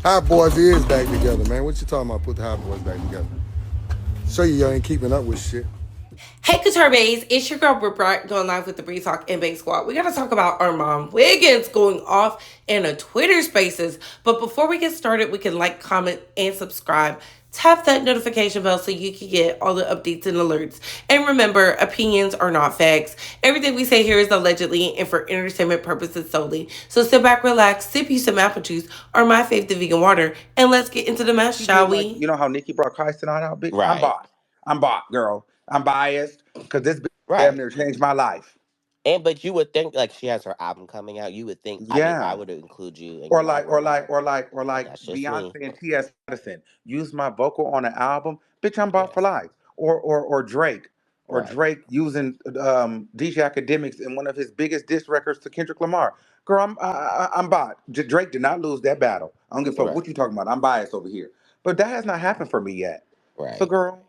Hot Boys is back together, man. What you talking about? Put the Hot Boys back together. Show you y'all ain't keeping up with shit. Hey, Couture Bays, it's your girl Britt going live with the Bree Talk and Bay Squad. We got to talk about Armon Wiggins going off in a Twitter Spaces. But before we get started, we can like, comment, and subscribe. Tap that notification bell so you can get all the updates and alerts. And remember, opinions are not facts. Everything we say here is allegedly and for entertainment purposes solely. So sit back, relax, sip you some apple juice or my favorite vegan water, and let's get into the mess, You shall get like we? you know how Nikki brought Kai tonight out, bitch. I'm Right, bought. I'm bought, girl. I'm biased because this bitch damn right. near changed my life. And but you would think like she has her album coming out. You would think I Yeah. would include you in Or my like, or rollout. like, or like, or But like that's just me. Beyonce and T.S. Madison use my vocal on an album, bitch. I'm bought Yeah. for life. Or Drake, or Right. Drake using DJ Academics in one of his biggest diss records to Kendrick Lamar. Girl, I'm bought. Drake did not lose that battle. I don't give a fuck what Right. you talking about. I'm biased over here, but that has not happened for me yet. So, Right. girl,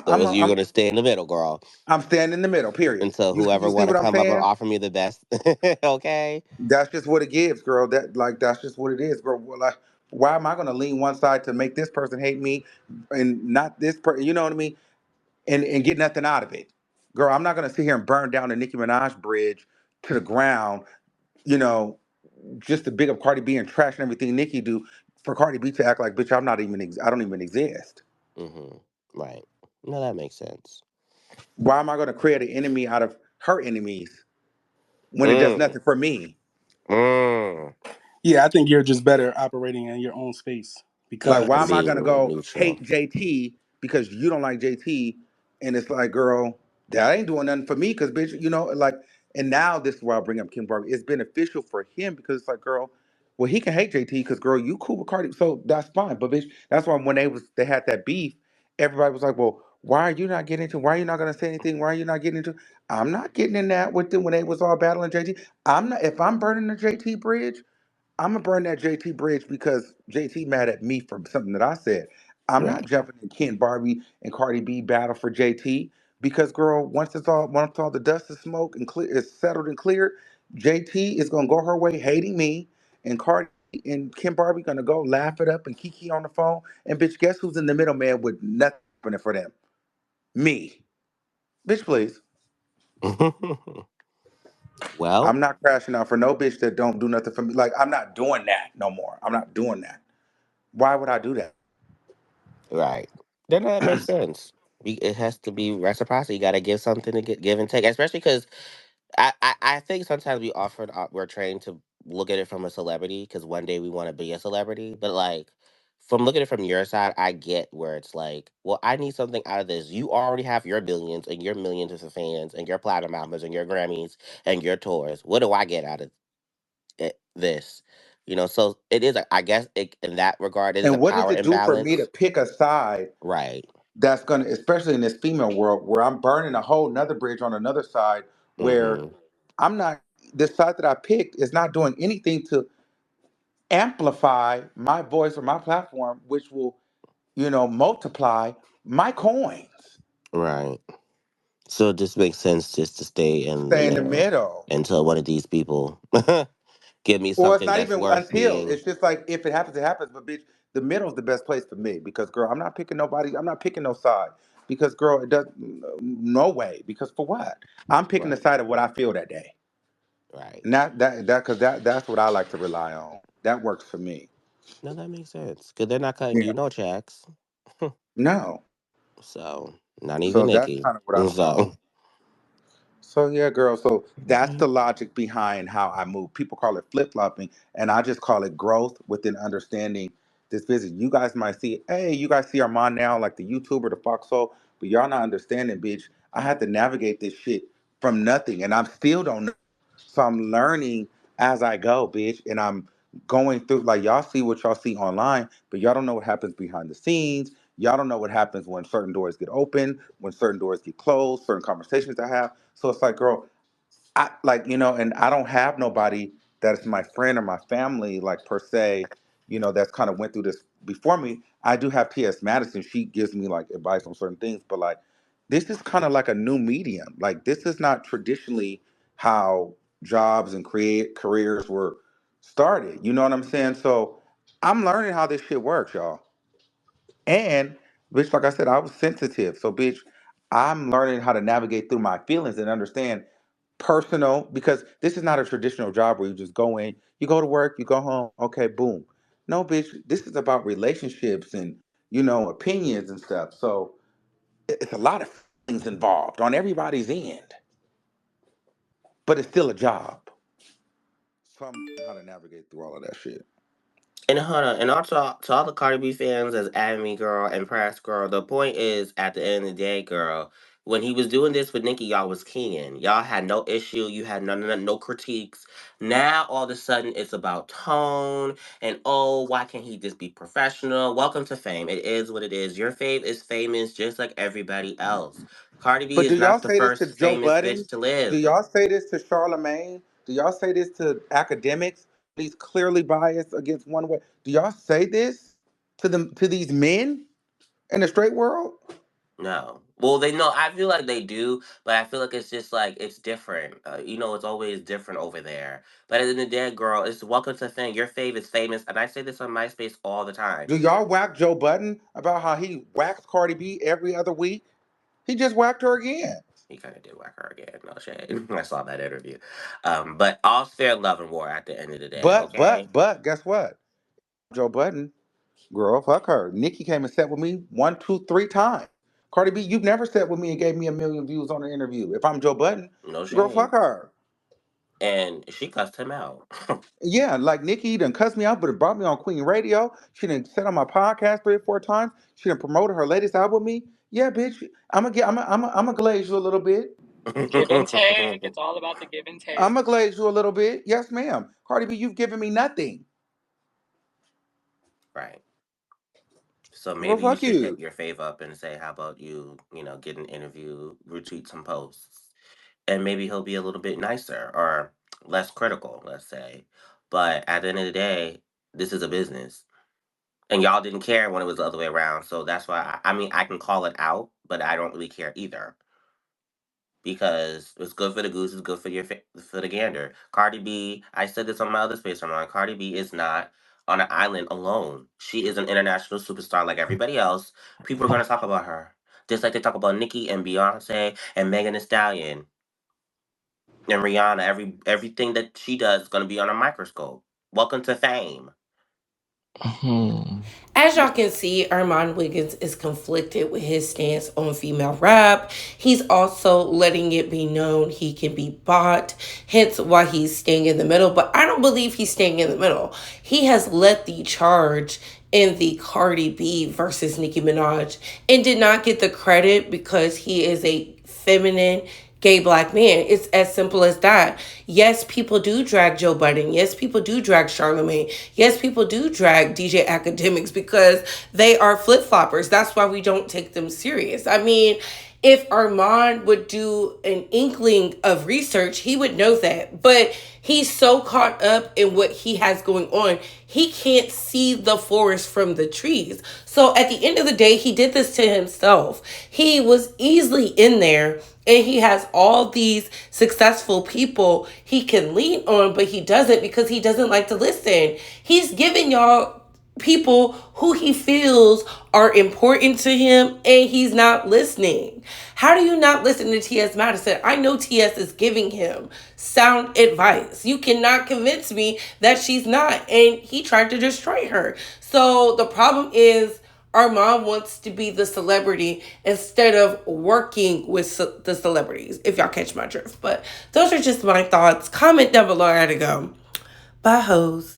So is you're gonna stay in the middle, girl, I'm standing in the middle. Period. until You whoever see wanna what I'm come up and saying? offer me the best. Okay. That's just what it gives, girl. That's just what it is, girl. Well, like, why am I gonna lean one side to make this person hate me and not this person? You know what I mean? And get nothing out of it, girl. I'm not gonna sit here and burn down the Nicki Minaj bridge to the ground. You know, just to big up Cardi B and trash and everything Nicki do for Cardi B to act like, bitch, I don't even exist. Mm-hmm. Right. No, that makes sense. Why am I gonna create an enemy out of her enemies when it does Mm. nothing for me? Mm. Yeah, I think you're just better operating in your own space Like, because why And am I being gonna go neutral. hate JT because you don't like JT? And it's like, girl, that ain't doing nothing for me because, bitch, like, and now this is why I bring up Kim Barbie. It's beneficial for him because it's like, girl, well, he can hate JT because, girl, you cool with Cardi, so that's fine. But, bitch, that's why when they had that beef, everybody was like, well, why are you not getting into? Why are you not gonna say anything? Why are you not getting into? I'm not getting in that with them when they was all battling JT. I'm not. If I'm burning the JT bridge. I'm gonna burn that JT bridge because JT mad at me for something that I said. I'm not Right. jumping in Ken Barbie and Cardi B battle for JT because, girl, once all the dust is smoke and is settled and cleared, JT is gonna go her way hating me, and Cardi and Kim Barbie gonna go laugh it up and Kiki on the phone. And bitch, guess who's in the middle, man, with nothing happening for them? Me, bitch, please. Well, I'm not crashing out for no bitch that don't do nothing for me. Like, I'm not doing that no more. I'm not doing that. Why would I do that? right. Then that makes sense. It has to be reciprocity. You got to give something to get give and take, especially because I think sometimes we're trained to look at it from a celebrity because one day we want to be a celebrity, but like from looking at it from your side, I get where it's like, well, I need something out of this. You already have your billions and your millions of fans and your platinum albums and your Grammys and your tours. What do I get out of this? So it is. I guess in that regard, it is a And what does power it do for me to imbalance, pick a side right? that's gonna, especially in this female world, where I'm burning a whole nother bridge on another side where Mm-hmm. I'm not, the side that I picked is not doing anything to amplify my voice or my platform, which will, multiply my coins. Right. So it just makes sense just to stay in the Stay in the middle middle. until one of these people give me Or it's something not that's even worth until. being It's just like if it happens, it happens. But bitch, the middle is the best place for me because girl, I'm not picking nobody. I'm not picking no side because girl, it does no way. Because for what? I'm picking the right, side of what I feel that day. right. And that because that's what I like to rely on. That works for me. No, that makes sense because they're not cutting Yeah. you no checks. No. So not even So that's Nikki. kind of what I'm So So yeah, girl. So that's okay. the logic behind how I move. People call it flip flopping, and I just call it growth within understanding this business. You guys might see, hey, you guys see Armand now, like the YouTuber, the Foxhole, but y'all not understanding, bitch. I had to navigate this shit from nothing, and I'm still don't know. So I'm learning as I go, bitch, and I'm going through. Like y'all see what y'all see online, but y'all don't know what happens behind the scenes. Y'all don't know what happens when certain doors get open, when certain doors get closed, certain conversations I have. So it's like, girl, I like, and I don't have nobody that is my friend or my family, like per se, that's kind of went through this before me. I do have T.S. Madison. She gives me like advice on certain things, but like this is kind of like a new medium. Like this is not traditionally how jobs and create careers were started. You know what I'm saying? So I'm learning how this shit works, y'all. And bitch, like I said, I was sensitive. So bitch, I'm learning how to navigate through my feelings and understand personal because this is not a traditional job where you just go in, you go to work, you go home, okay, boom. No, bitch, this is about relationships and opinions and stuff. So it's a lot of things involved on everybody's end, but it's still a job. So I'm learning how to navigate through all of that shit. And hold on, and also to all the Cardi B fans as at me, girl, and press, girl. The point is, at the end of the day, girl, when he was doing this with Nicki, y'all was keying. Y'all had no issue. You had no critiques. Now all of a sudden, it's about tone and oh, why can't he just be professional? Welcome to fame. It is what it is. Your fave is famous, just like everybody else. Cardi B But do is y'all not the say this to first Joe famous Budden? bitch to Do live. y'all say this to Charlemagne? Do y'all say this to academics? He's clearly biased against one way. Do y'all say this to these men in the straight world? No. Well, they know. I feel like they do, but I feel like it's just like it's different. It's always different over there. But at the end of the day, girl, it's welcome to fame. Your fave is famous, and I say this on MySpace all the time. Do y'all whack Joe Budden about how he whacks Cardi B every other week? He just whacked her again. He kind of did whack her again. No shade. I saw that interview. But all's fair in love and war at the end of the day. But Okay. but but guess what? Joe Budden, girl, fuck her. Nikki came and sat with me one, two, three times. Cardi B, you've never sat with me and gave me a million views on an interview. If I'm Joe Budden, No girl, fuck shade. her. And she cussed him out. Yeah, like Nikki done cussed me out, but it brought me on Queen Radio. She done said on my podcast 3 or 4 times. She done promoted her latest album with me. Yeah, bitch. I'm gonna glaze you a little bit. Give and take. It's all about the give and I'm take. gonna glaze you a little bit. Yes, ma'am. Cardi B, you've given me nothing. Right. So Well, maybe you fuck should hit you. your fave up and say, "How about get an interview, retweet some posts." And maybe he'll be a little bit nicer or less critical, let's say. But at the end of the day, this is a business. And y'all didn't care when it was the other way around. So that's why, I mean, I can call it out, but I don't really care either. Because it's good for the goose, it's good for for the gander. Cardi B, I said this on my other space I'm on. Cardi B is not on an island alone. She is an international superstar like everybody else. People are gonna talk about her. Just like they talk about Nicki and Beyonce and Megan Thee Stallion and Rihanna, everything that she does is gonna be on a microscope. Welcome to fame. Hmm. As y'all can see, Armon Wiggins is conflicted with his stance on female rap. He's also letting it be known he can be bought, hence why he's staying in the middle. But I don't believe he's staying in the middle. He has led the charge in the Cardi B versus Nicki Minaj and did not get the credit because he is a feminine gay black man. It's as simple as that. Yes, people do drag Joe Budden. Yes, people do drag Charlemagne. Yes, people do drag DJ Academics because they are flip floppers. That's why we don't take them serious. I mean, if Armand would do an inkling of research, he would know that. But he's so caught up in what he has going on, he can't see the forest from the trees. So at the end of the day, he did this to himself. He was easily in there and he has all these successful people he can lean on, but he doesn't because he doesn't like to listen. He's giving y'all people who he feels are important to him and he's not listening. How do you not listen to T.S. Madison? I know T.S. is giving him sound advice. You cannot convince me that she's not. And he tried to destroy her. So the problem is our mom wants to be the celebrity instead of working with the celebrities, if y'all catch my drift. But those are just my thoughts. Comment down below. I gotta go. Bye, hoes.